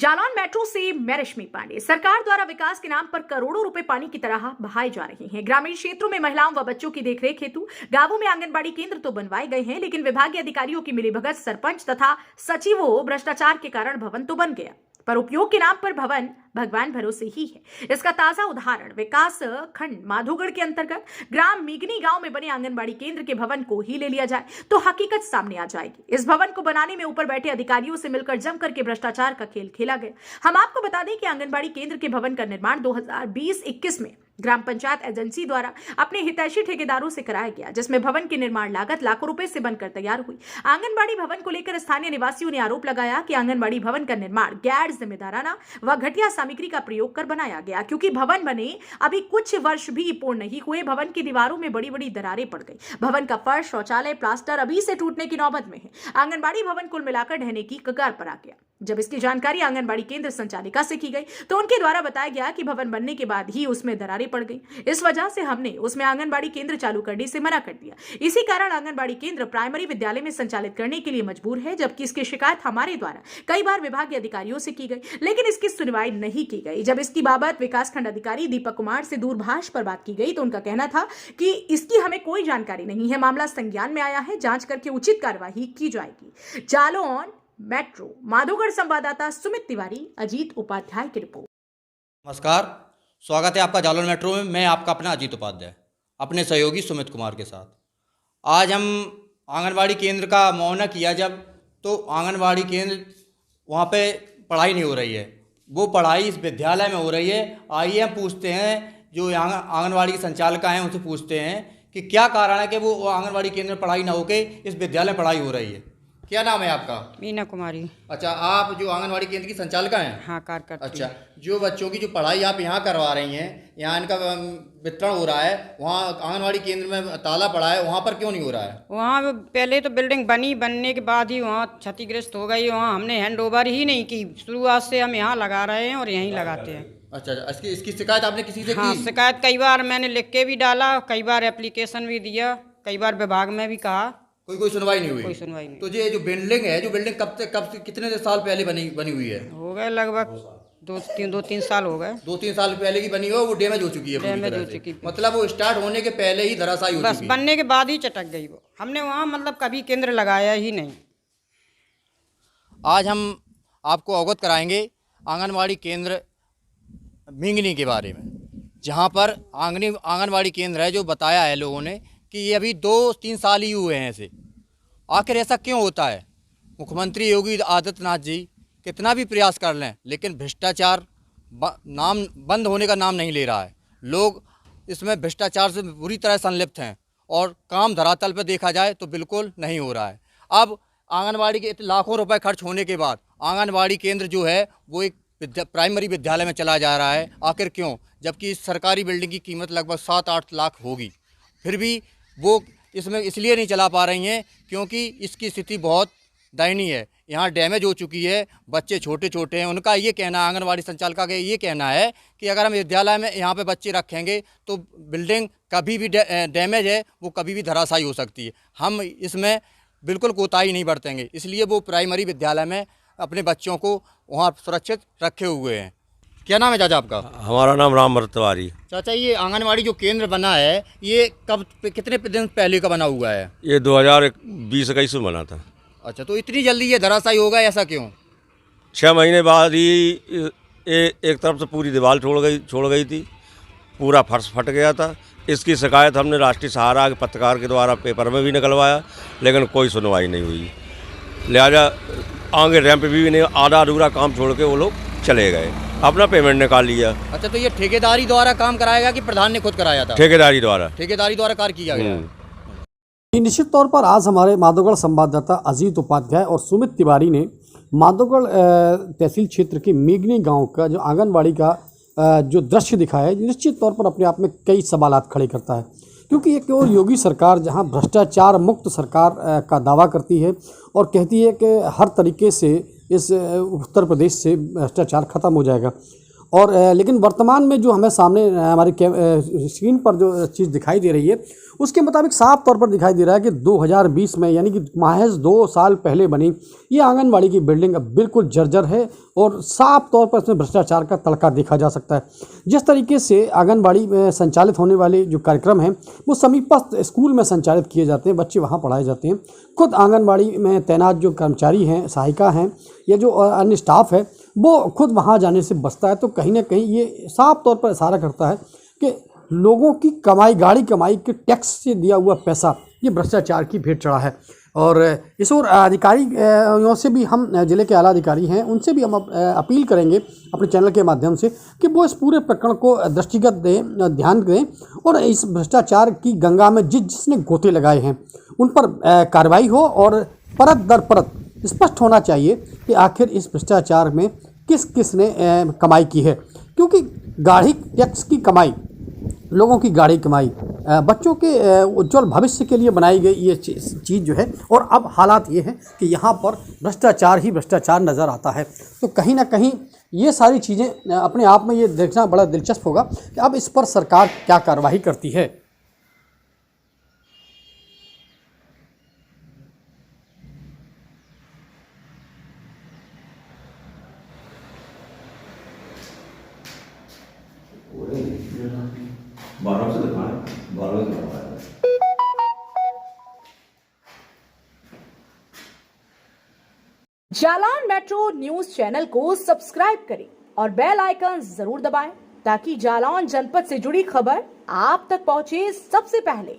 Jalaun metro से मैं रश्मि पांडे। सरकार द्वारा विकास के नाम पर करोड़ों रुपए पानी की तरह बहाए जा रहे हैं। ग्रामीण क्षेत्रों में महिलाओं व बच्चों की देखरेख हेतु गांवों में आंगनबाड़ी केंद्र तो बनवाए गए हैं, लेकिन विभागीय अधिकारियों की मिलीभगत, सरपंच तथा सचिवों भ्रष्टाचार के कारण भवन तो बन गया, पर उपयोग के नाम पर भवन भगवान भरोसे ही है। इसका ताजा उदाहरण विकास खंड माधोगढ़ के अंतर्गत ग्राम मीगनी गांव में बने आंगनबाड़ी केंद्र के भवन को ही ले लिया जाए तो हकीकत सामने आ जाएगी। इस भवन को बनाने में ऊपर बैठे अधिकारियों से मिलकर जमकर के भ्रष्टाचार का खेल खेला गया। हम आपको बता दें कि आंगनबाड़ी केंद्र के भवन का निर्माण 2020-21 में ग्राम पंचायत एजेंसी द्वारा अपने हितैषी ठेकेदारों से कराया गया, जिसमें भवन की निर्माण लागत लाखों रुपए से बनकर तैयार हुई। आंगनबाड़ी भवन को लेकर स्थानीय निवासियों ने आरोप लगाया कि आंगनबाड़ी भवन का निर्माण गैर जिम्मेदाराना व घटिया सामग्री का प्रयोग कर बनाया गया, क्योंकि भवन बने अभी कुछ वर्ष भी पूर्ण नहीं हुए। भवन की दीवारों में बड़ी बड़ी दरारें पड़ गई। भवन का फर्श, शौचालय, प्लास्टर अभी से टूटने की नौबत में है। आंगनबाड़ी भवन कुल मिलाकर ढहने की कगार पर आ गया। जब इसकी जानकारी आंगनबाड़ी केंद्र संचालिका से की गई तो उनके द्वारा बताया गया कि भवन बनने के बाद ही उसमें दरारें पड़ गई। इस वजह से हमने उसमें आंगनबाड़ी केंद्र चालू करने से मना कर दिया। इसी कारण आंगनबाड़ी केंद्र प्राइमरी विद्यालय में संचालित करने के लिए मजबूर है, जबकि इसकी शिकायत हमारे द्वारा कई बार विभागीय अधिकारियों से की गई, लेकिन इसकी सुनवाई नहीं की गई। जब इसकी बाबत विकासखंड अधिकारी दीपक कुमार से दूरभाष पर बात की गई तो उनका कहना था कि इसकी हमें कोई जानकारी नहीं है, मामला संज्ञान में आया है, जांच करके उचित कार्यवाही की जाएगी। जालौन मेट्रो माधोगढ़ संवाददाता सुमित तिवारी, अजीत उपाध्याय की रिपोर्ट। नमस्कार, स्वागत है आपका जालौन मेट्रो में। मैं आपका अपना अजीत उपाध्याय अपने सहयोगी सुमित कुमार के साथ। आज हम आंगनबाड़ी केंद्र का मुआयना किया जब, तो आंगनबाड़ी केंद्र वहाँ पे पढ़ाई नहीं हो रही है, वो पढ़ाई इस विद्यालय में हो रही है। आइए हम पूछते हैं, जो यहाँ आंगनबाड़ी की संचालिका हैं उनसे पूछते हैं कि क्या कारण है कि वो आंगनबाड़ी केंद्र में पढ़ाई ना होके इस विद्यालय में पढ़ाई हो रही है। क्या नाम है आपका? मीना कुमारी। अच्छा, आप जो आंगनबाड़ी केंद्र की संचालिका हैं? हाँ, कार्यकर्ता। अच्छा, जो बच्चों की जो पढ़ाई आप यहाँ करवा रही हैं, यहाँ इनका वितरण हो रहा है, वहाँ आंगनबाड़ी केंद्र में ताला पड़ा है, वहाँ पर क्यों नहीं हो रहा है? वहाँ पहले तो बिल्डिंग बनने के बाद ही वहाँ क्षतिग्रस्त हो गई। वहाँ हमने हैंड ओवर ही नहीं की। शुरुआत से हम यहाँ लगा रहे हैं और यहीं लगाते हैं। अच्छा, इसकी शिकायत आपने किसी से हाँ, की? शिकायत कई बार मैंने लिख के भी डाला, कई बार एप्लीकेशन भी दिया, कई बार विभाग में भी कहा, कोई सुनवाई नहीं हुई। कोई सुनवाई नहीं। तो ये जो बिल्डिंग है, जो बिल्डिंग कब से कितने साल पहले बनी हुई है? हो गए लगभग 2-3 साल हो गए। 2-3 साल पहले की बनी हो, वो डैमेज हो चुकी है पूरी तरह से। मतलब वो स्टार्ट होने के पहले ही धराशायी हो चुकी है। बस बनने के बाद ही चटक गई वो। हमने वहाँ मतलब कभी केंद्र लगाया ही नहीं। आज हम आपको अवगत कराएंगे आंगनबाड़ी केंद्र मींगनी के बारे में, जहाँ पर आंगनबाड़ी केंद्र है, जो बताया है लोगों ने कि ये अभी 2-3 साल ही हुए हैं इसे। आखिर ऐसा क्यों होता है? मुख्यमंत्री योगी आदित्यनाथ जी कितना भी प्रयास कर लें, लेकिन भ्रष्टाचार नाम बंद होने का नाम नहीं ले रहा है। लोग इसमें भ्रष्टाचार से बुरी तरह संलिप्त हैं और काम धरातल पर देखा जाए तो बिल्कुल नहीं हो रहा है। अब आंगनबाड़ी के लाखों रुपए खर्च होने के बाद आंगनबाड़ी केंद्र जो है वो एक प्राइमरी विद्यालय में चला जा रहा है। आखिर क्यों? जबकि इस सरकारी बिल्डिंग की कीमत लगभग 7-8 लाख होगी, फिर भी वो इसमें इसलिए नहीं चला पा रही हैं क्योंकि इसकी स्थिति बहुत दयनीय है। यहाँ डैमेज हो चुकी है, बच्चे छोटे छोटे हैं। उनका ये कहना है, आंगनबाड़ी संचालिका का ये कहना है कि अगर हम विद्यालय में यहाँ पे बच्चे रखेंगे तो बिल्डिंग कभी भी डैमेज है, वो कभी भी धराशायी हो सकती है। हम इसमें बिल्कुल कोताही नहीं बरतेंगे, इसलिए वो प्राइमरी विद्यालय में अपने बच्चों को वहाँ सुरक्षित रखे हुए हैं। क्या नाम है चाचा आपका? हमारा नाम राम भरतवारी। चाचा, ये आंगनबाड़ी जो केंद्र बना है, ये कितने दिन पहले का बना हुआ है? ये 2020-21 में बना था। अच्छा, तो इतनी जल्दी ये धराशायी होगा, ऐसा क्यों? 6 महीने बाद ही एक तरफ से पूरी दीवार छोड़ गई थी, पूरा फर्श फट गया था। इसकी शिकायत हमने राष्ट्रीय सहारा के पत्रकार के द्वारा पेपर में भी निकलवाया, लेकिन कोई सुनवाई नहीं हुई। लिहाजा आगे रैंप भी नहीं, आधा अधूरा काम छोड़ के वो लोग चले गए, अपना पेमेंट निकाल लिया। अच्छा, तो ये ठेकेदारी द्वारा काम कराया कि प्रधान ने खुद कराया था? ठेकेदारी द्वारा कार्य किया गया। निश्चित तौर पर आज हमारे माधोगढ़ संवाददाता अजीत उपाध्याय और सुमित तिवारी ने माधोगढ़ तहसील क्षेत्र के मीगनी गांव का जो आंगनबाड़ी का जो दृश्य दिखाया है, निश्चित तौर पर अपने आप में कई सवालात खड़े करता है, क्योंकि एक और योगी सरकार जहां भ्रष्टाचार मुक्त सरकार का दावा करती है और कहती है कि हर तरीके से इस उत्तर प्रदेश से भ्रष्टाचार खत्म हो जाएगा, और लेकिन वर्तमान में जो हमें सामने हमारे स्क्रीन पर जो चीज़ दिखाई दे रही है उसके मुताबिक साफ तौर पर दिखाई दे रहा है कि 2020 में यानी कि महज 2 साल पहले बनी ये आंगनबाड़ी की बिल्डिंग अब बिल्कुल जर्जर है और साफ तौर पर इसमें भ्रष्टाचार का तड़का देखा जा सकता है। जिस तरीके से आंगनबाड़ी में संचालित होने वाले जो कार्यक्रम हैं वो समीपस्थ स्कूल में संचालित किए जाते हैं, बच्चे वहाँ पढ़ाए जाते हैं। खुद आंगनबाड़ी में तैनात जो कर्मचारी हैं, सहायिका हैं या जो अन्य स्टाफ है वो खुद वहाँ जाने से बचता है। तो कहीं ना कहीं ये साफ तौर पर इशारा करता है कि लोगों की कमाई, गाड़ी कमाई के टैक्स से दिया हुआ पैसा ये भ्रष्टाचार की भेंट चढ़ा है। और इस और अधिकारियों से भी हम जिले के आला अधिकारी हैं उनसे भी हम अपील करेंगे अपने चैनल के माध्यम से कि वो इस पूरे प्रकरण को दृष्टिगत दें, ध्यान दें और इस भ्रष्टाचार की गंगा में जिसने गोते लगाए हैं उन पर कार्रवाई हो और परत दर परत स्पष्ट होना चाहिए कि आखिर इस भ्रष्टाचार में किस किस ने कमाई की है। क्योंकि गाड़ी टैक्स की कमाई, लोगों की गाड़ी कमाई, बच्चों के उज्जवल भविष्य के लिए बनाई गई ये चीज़ जो है, और अब हालात ये हैं कि यहाँ पर भ्रष्टाचार ही भ्रष्टाचार नज़र आता है। तो कहीं ना कहीं ये सारी चीज़ें अपने आप में ये देखना बड़ा दिलचस्प होगा कि अब इस पर सरकार क्या कार्रवाई करती है। जालान मेट्रो न्यूज चैनल को सब्सक्राइब करें और बेल आइकन जरूर दबाएं ताकि जालौन जनपद से जुड़ी खबर आप तक पहुंचे सबसे पहले।